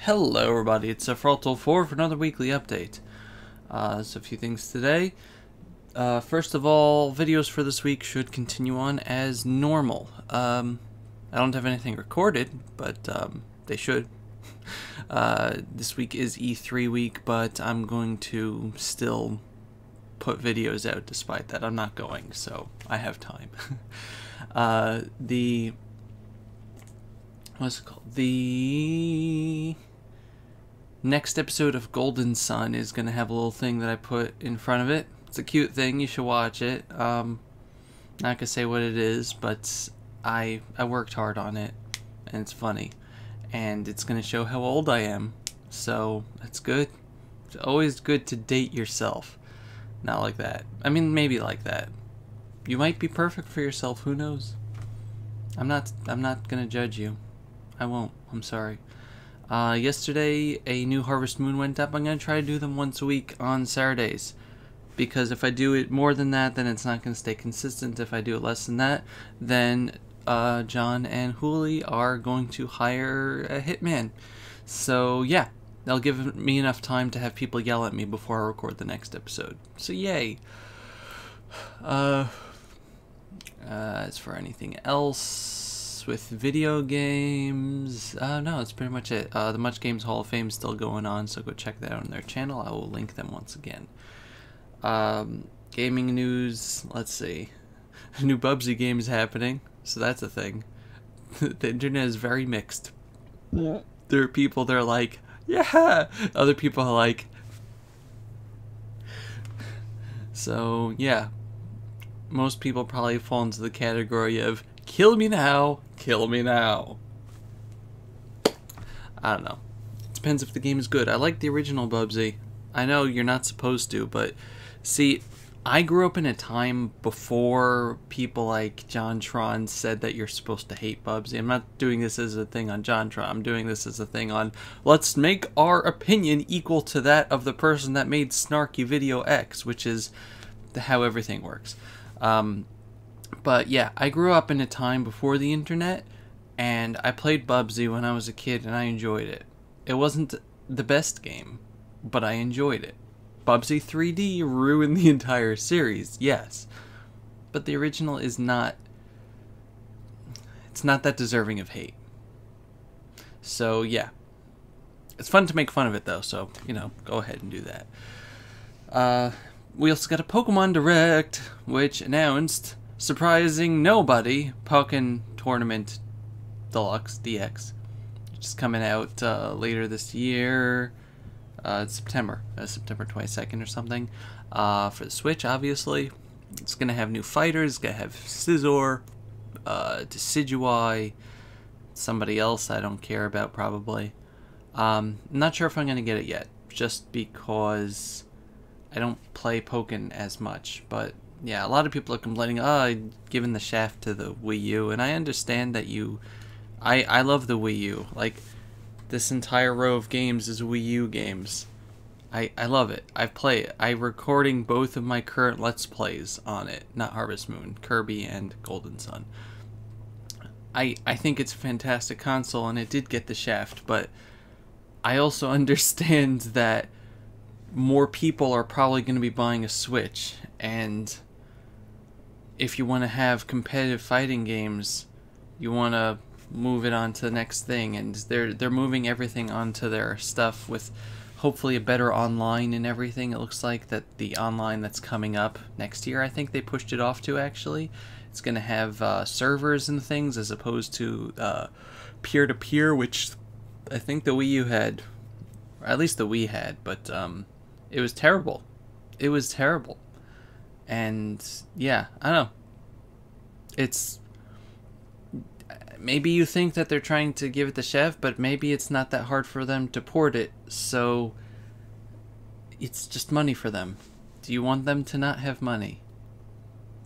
Hello everybody, it's Frottle4 for another weekly update. There's a few things today. First of all, videos for this week should continue on as normal. I don't have anything recorded, but they should. This week is E3 week, but I'm going to still put videos out despite that. I'm not going, so I have time. What's it called? The next episode of Golden Sun is going to have a little thing that I put in front of it. It's a cute thing. You should watch it. Not going to say what it is, but I worked hard on it, and it's funny. And it's going to show how old I am, so that's good. It's always good to date yourself. Not like that. I mean, maybe like that. You might be perfect for yourself, who knows? I'm not going to judge you. I won't. I'm sorry. Yesterday, a new Harvest Moon went up. I'm going to try to do them once a week on Saturdays. Because if I do it more than that, then it's not going to stay consistent. If I do it less than that, then John and Hooli are going to hire a hitman. So, yeah. They'll give me enough time to have people yell at me before I record the next episode. So, yay. As for anything else with video games, no, that's pretty much it. The Much Games Hall of Fame is still going on, so go check that out on their channel. I will link them once again. Gaming news, let's see. A new Bubsy game is happening, so that's a thing. The internet is very mixed. Yeah. There are people that are like, yeah! Other people are like... So, yeah. Most people probably fall into the category of kill me now, kill me now. I don't know. It depends if the game is good. I like the original Bubsy. I know you're not supposed to, but see, I grew up in a time before people like JonTron said that you're supposed to hate Bubsy. I'm not doing this as a thing on JonTron. I'm doing this as a thing on let's make our opinion equal to that of the person that made Snarky Video X, which is how everything works. But yeah, I grew up in a time before the internet, and I played Bubsy when I was a kid, and I enjoyed it. It wasn't the best game, but I enjoyed it. Bubsy 3D ruined the entire series, yes. But the original is not... It's not that deserving of hate. So, yeah. It's fun to make fun of it, though, so, you know, go ahead and do that. We also got a Pokemon Direct, which announced, surprising nobody, Pokken Tournament Deluxe DX, which is coming out later this year. It's September 22nd or something, for the Switch, obviously. It's going to have new fighters. It's going to have Scizor, Decidueye, somebody else I don't care about, probably. I'm not sure if I'm going to get it yet, just because I don't play Pokken as much. But, yeah, a lot of people are complaining, giving the shaft to the Wii U, and I understand that I love the Wii U. Like, this entire row of games is Wii U games. I love it. I play it. I'm recording both of my current Let's Plays on it. Not Harvest Moon, Kirby and Golden Sun. I think it's a fantastic console, and it did get the shaft, but I also understand that more people are probably going to be buying a Switch, and if you want to have competitive fighting games, you want to move it on to the next thing, and they're moving everything onto their stuff with hopefully a better online and everything. It looks like that the online that's coming up next year, I think they pushed it off to, actually. It's going to have servers and things as opposed to peer-to-peer, which I think the Wii U had, or at least the Wii had, but it was terrible. It was terrible. And yeah, I don't know. It's... Maybe you think that they're trying to give it the shaft, but maybe it's not that hard for them to port it, so it's just money for them. Do you want them to not have money?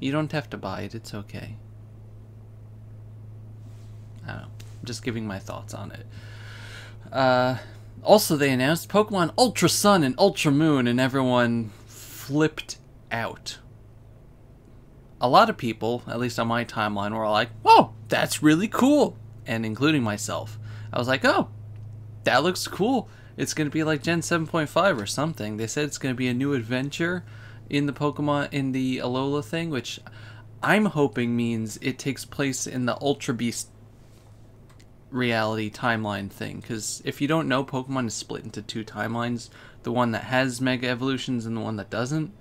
You don't have to buy it, it's okay. I don't know. I'm just giving my thoughts on it. Also, they announced Pokemon Ultra Sun and Ultra Moon, and everyone flipped out. A lot of people, at least on my timeline, were like, "Whoa, that's really cool," and including myself. I was like, "Oh, that looks cool. It's going to be like Gen 7.5 or something. They said it's going to be a new adventure in the Pokemon, in the Alola thing, which I'm hoping means it takes place in the Ultra Beast reality timeline thing. Because if you don't know, Pokemon is split into two timelines. The one that has Mega Evolutions and the one that doesn't.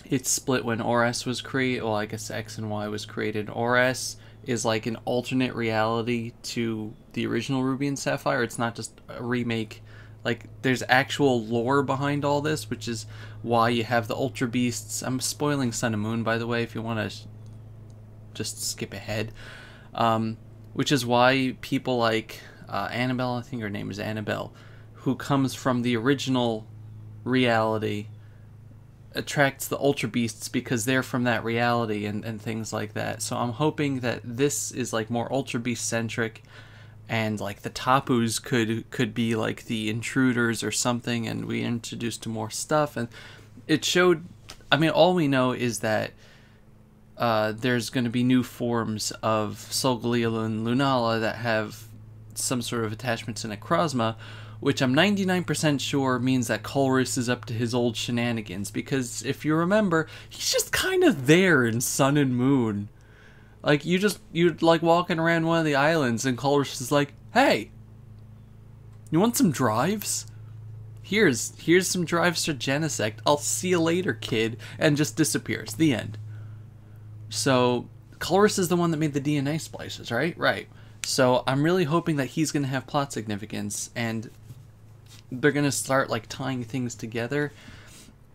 It's split when ORS was created. Well, I guess X and Y was created. ORS is like an alternate reality to the original Ruby and Sapphire. It's not just a remake. Like, there's actual lore behind all this, which is why you have the Ultra Beasts. I'm spoiling Sun and Moon, by the way, if you want to just skip ahead. Which is why people like Annabelle, I think her name is Annabelle, who comes from the original reality, attracts the Ultra Beasts because they're from that reality and things like that. So I'm hoping that this is like more Ultra Beast centric, and like the Tapus could be like the intruders or something, and we introduced to more stuff. And it showed, I mean, all we know is that there's going to be new forms of Solgaleo and Lunala that have some sort of attachment to Necrozma, which I'm 99% sure means that Colress is up to his old shenanigans, because if you remember, he's just kind of there in Sun and Moon. Like, you're like walking around one of the islands and Colress is like, hey, you want some drives? Here's some drives for Genesect. I'll see you later, kid, and just disappears. The end. So, Colress is the one that made the DNA splices, right? Right. So, I'm really hoping that he's going to have plot significance, and they're going to start like tying things together,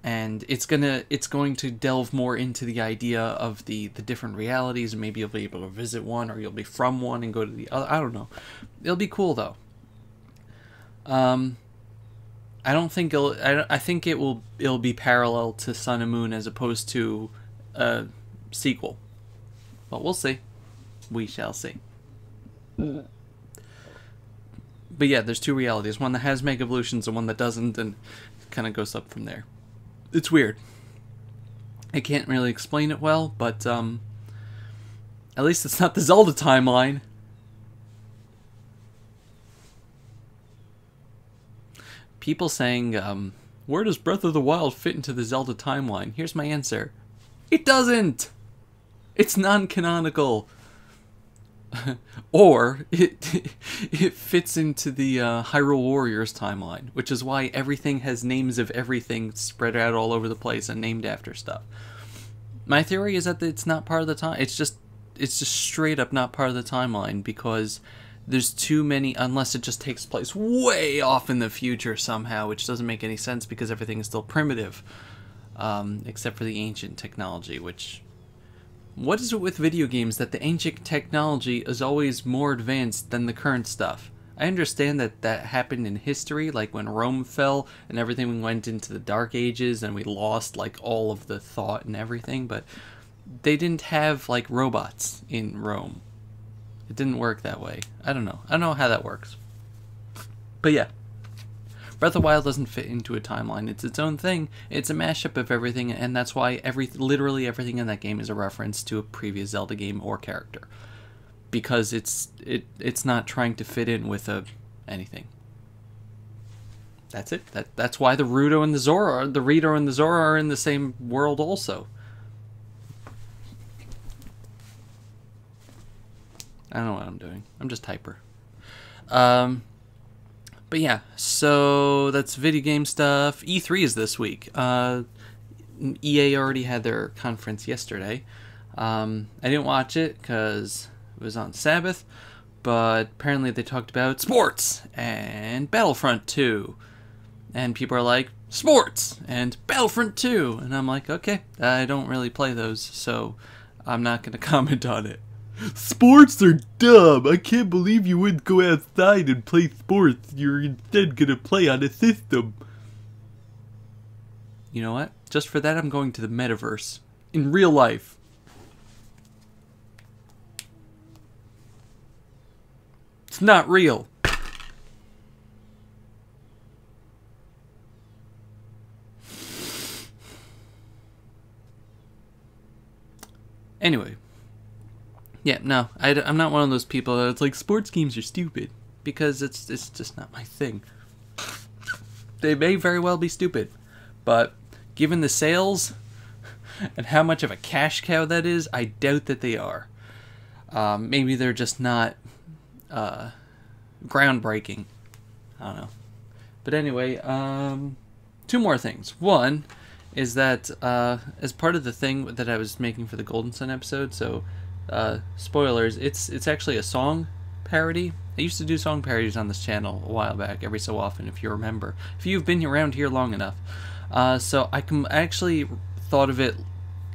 and it's going to delve more into the idea of the different realities, and maybe you'll be able to visit one, or you'll be from one and go to the other. I don't know. It'll be cool though. I don't think I think it'll be parallel to Sun and Moon as opposed to a sequel. But we'll see. We shall see. But yeah, there's two realities. One that has Mega Evolutions and one that doesn't, and it kind of goes up from there. It's weird. I can't really explain it well, but at least it's not the Zelda timeline. People saying, where does Breath of the Wild fit into the Zelda timeline? Here's my answer. It doesn't! It's non-canonical. Or it fits into the Hyrule Warriors timeline, which is why everything has names of everything spread out all over the place and named after stuff. My theory is that it's not part of the time. It's just straight up not part of the timeline, because there's too many, unless it just takes place way off in the future somehow, which doesn't make any sense because everything is still primitive, except for the ancient technology, which... What is it with video games that the ancient technology is always more advanced than the current stuff? I understand that that happened in history, like when Rome fell and everything went into the Dark Ages and we lost like all of the thought and everything, but they didn't have like robots in Rome. It didn't work that way. I don't know. I don't know how that works. But yeah. Breath of the Wild doesn't fit into a timeline. It's its own thing. It's a mashup of everything, and that's why literally everything in that game is a reference to a previous Zelda game or character. Because it's not trying to fit in with anything. That's it. That's why the Rito and the Zora are in the same world also. I don't know what I'm doing. I'm just hyper. But yeah, so that's video game stuff. E3 is this week. EA already had their conference yesterday. I didn't watch it because it was on Sabbath, but apparently they talked about sports and Battlefront 2. And people are like, sports and Battlefront 2. And I'm like, okay, I don't really play those, so I'm not going to comment on it. Sports are dumb. I can't believe you wouldn't go outside and play sports. You're instead gonna play on a system. You know what? Just for that, I'm going to the metaverse. In real life. It's not real. Anyway. Yeah, no, I'm not one of those people that's like, sports games are stupid. because it's just not my thing. They may very well be stupid, but given the sales and how much of a cash cow that is, I doubt that they are. Maybe they're just not groundbreaking. I don't know. But anyway, 2 more things. One is that as part of the thing that I was making for the Golden Sun episode, so spoilers, it's actually a song parody. I used to do song parodies on this channel a while back, every so often, if you remember. If you've been around here long enough. So I actually thought of it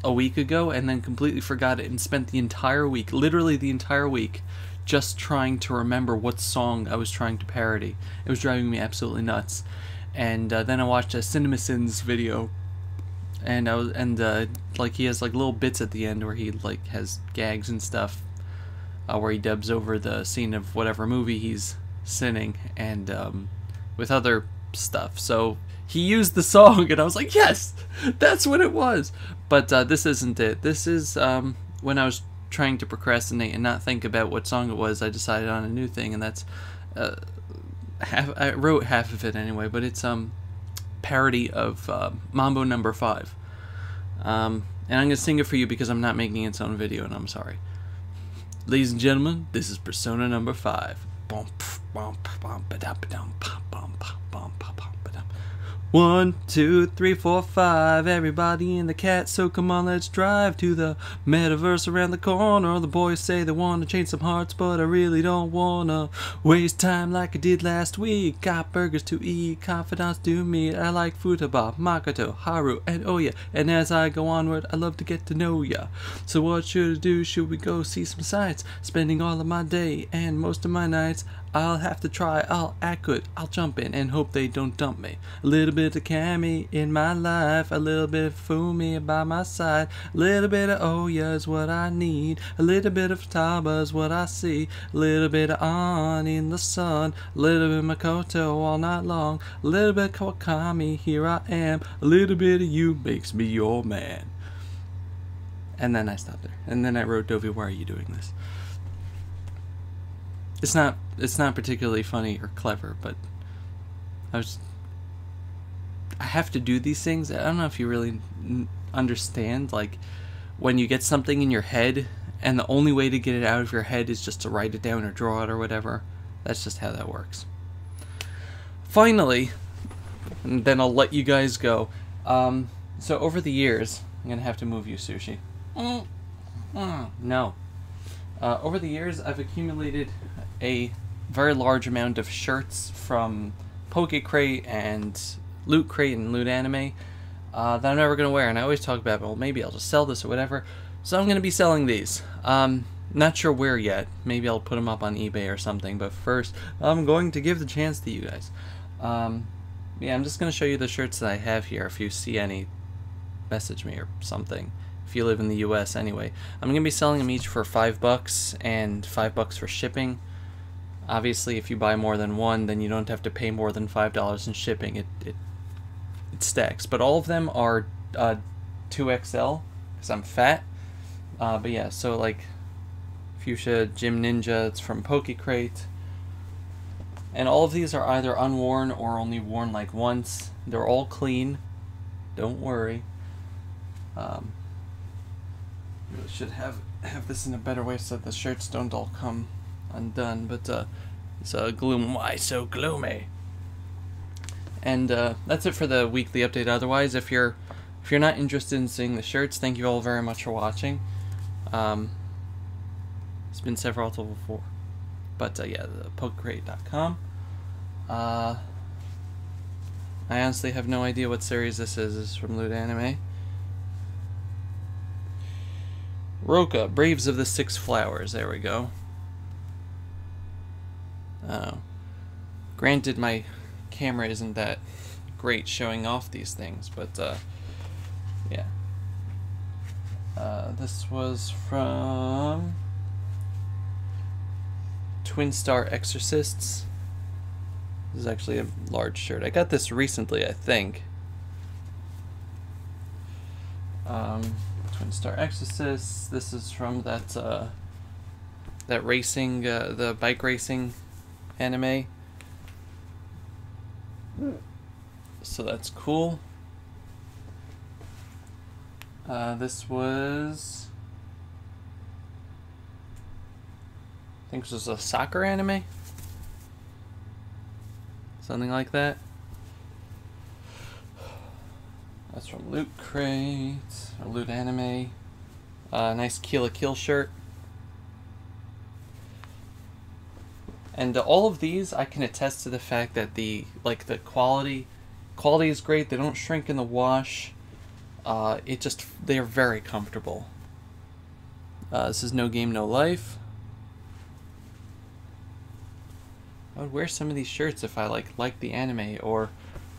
a week ago and then completely forgot it and spent the entire week, literally the entire week, just trying to remember what song I was trying to parody. It was driving me absolutely nuts. And then I watched a CinemaSins video, and like he has like little bits at the end where he like has gags and stuff, where he dubs over the scene of whatever movie he's sinning, and with other stuff. So he used the song, and I was like, yes, that's what it was. But this isn't it. This is when I was trying to procrastinate and not think about what song it was, I decided on a new thing, and that's I wrote half of it anyway, but it's parody of Mambo Number 5. And I'm gonna sing it for you because I'm not making its own video, and I'm sorry. Ladies and gentlemen, this is Persona Number 5. 1, 2, 3, 4, 5. Everybody in the cat, so come on, let's drive to the metaverse around the corner. The boys say they want to change some hearts, but I really don't wanna waste time like I did last week. Got burgers to eat, confidants to meet. I like Futaba, Makoto, Haru, and Oya. And as I go onward, I love to get to know ya. So what should I do? Should we go see some sights? Spending all of my day and most of my nights. I'll have to try, I'll act good, I'll jump in and hope they don't dump me. A little bit of Kami in my life, a little bit of Fumi by my side. A little bit of Oya is what I need, a little bit of Futaba is what I see. A little bit of On in the sun, a little bit of Makoto all night long. A little bit of Kawakami, here I am, a little bit of you makes me your man. And then I stopped there. And then I wrote, Dovi, why are you doing this? It's not particularly funny or clever, but I have to do these things. I don't know if you really understand, like, when you get something in your head and the only way to get it out of your head is just to write it down or draw it or whatever. That's just how that works. Finally, and then I'll let you guys go. So over the years, I'm gonna have to move you, Sushi. No. Over the years, I've accumulated a very large amount of shirts from Poke Crate and Loot Crate and Loot Anime that I'm never going to wear. And I always talk about, well, maybe I'll just sell this or whatever. So I'm going to be selling these. Not sure where yet. Maybe I'll put them up on eBay or something. But first, I'm going to give the chance to you guys. Yeah, I'm just going to show you the shirts that I have here. If you see any, message me or something. If you live in the US anyway. I'm going to be selling them each for $5 and $5 for shipping. Obviously, if you buy more than one, then you don't have to pay more than $5 in shipping. It stacks. But all of them are 2XL, because I'm fat. But yeah, so like Fuchsia Gym Ninja, it's from Poke Crate. And all of these are either unworn or only worn like once. They're all clean. Don't worry. Really should have this in a better way so the shirts don't all come undone, but it's gloom, why so gloomy? And that's it for the weekly update. Otherwise, if you're not interested in seeing the shirts, thank you all very much for watching. It's been several before, but yeah, the pokecrate.com. I honestly have no idea what series this is. This is from Loot Anime. Roka, Braves of the Six Flowers. There we go. Granted, my camera isn't that great showing off these things, but yeah. This was from Twin Star Exorcists. This is actually a large shirt. I got this recently, I think. Twin Star Exorcists. This is from that that racing, the bike racing anime. So that's cool. This was, I think this was a soccer anime, something like that. That's from Loot Crate, or Loot Anime. Nice Kill la Kill shirt. And all of these, I can attest to the fact that the quality is great. They don't shrink in the wash. They're very comfortable. This is No Game No Life. I would wear some of these shirts if I liked the anime, or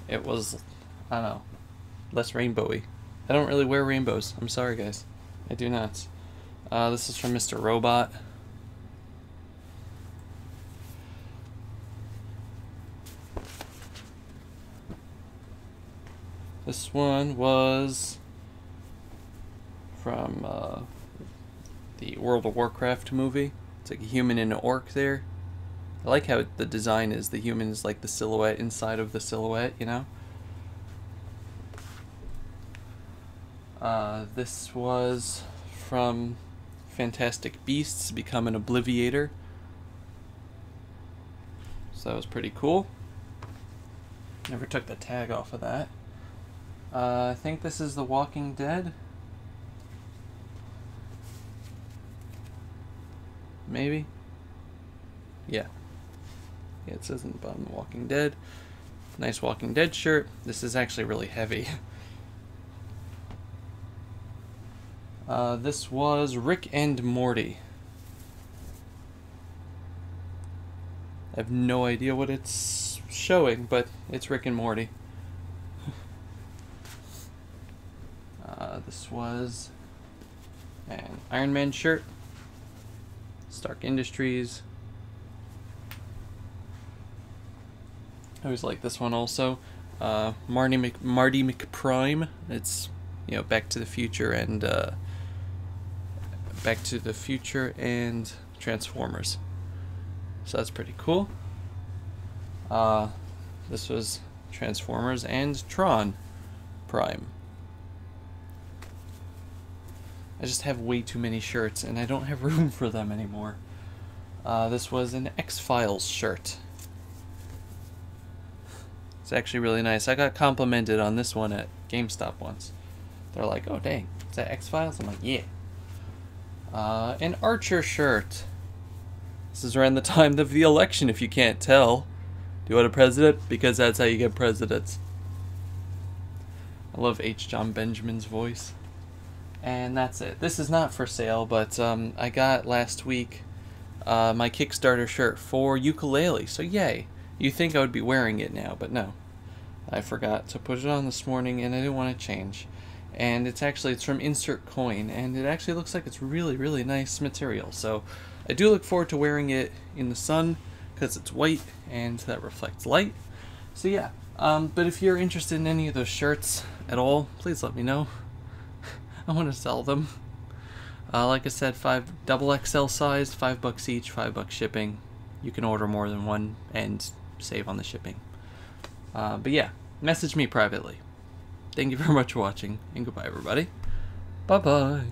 it was, I don't know, less rainbowy. I don't really wear rainbows. I'm sorry, guys. I do not. This is from Mr. Robot. This one was from the World of Warcraft movie. It's like a human and an orc there. I like how the design is. The human is like the silhouette inside of the silhouette, you know? This was from Fantastic Beasts Become an Obliviator. So that was pretty cool. Never took the tag off of that. I think this is The Walking Dead. Maybe? Yeah. Yeah, it says in the bottom The Walking Dead. Nice Walking Dead shirt. This is actually really heavy. This was Rick and Morty. I have no idea what it's showing, but it's Rick and Morty. This was an Iron Man shirt. Stark Industries. I always like this one also. Marty McPrime. It's, you know, Back to the Future and Transformers. So that's pretty cool. This was Transformers and Tron Prime. I just have way too many shirts and I don't have room for them anymore. This was an X-Files shirt. It's actually really nice. I got complimented on this one at GameStop once. They're like, oh dang, is that X-Files? I'm like, yeah. An Archer shirt. This is around the time of the election, if you can't tell. Do you want a president? Because that's how you get presidents. I love H. John Benjamin's voice. And that's it. This is not for sale, but I got last week my Kickstarter shirt for ukulele, so yay. You'd think I would be wearing it now, but no. I forgot to put it on this morning and I didn't want to change. And it's from Insert Coin, and it actually looks like it's really, really nice material. So I do look forward to wearing it in the sun because it's white and that reflects light. So yeah, but if you're interested in any of those shirts at all, please let me know. I want to sell them. Like I said, 5 XXL size, $5 each, $5 shipping. You can order more than one and save on the shipping. But yeah, message me privately. Thank you very much for watching, and goodbye everybody. Bye bye.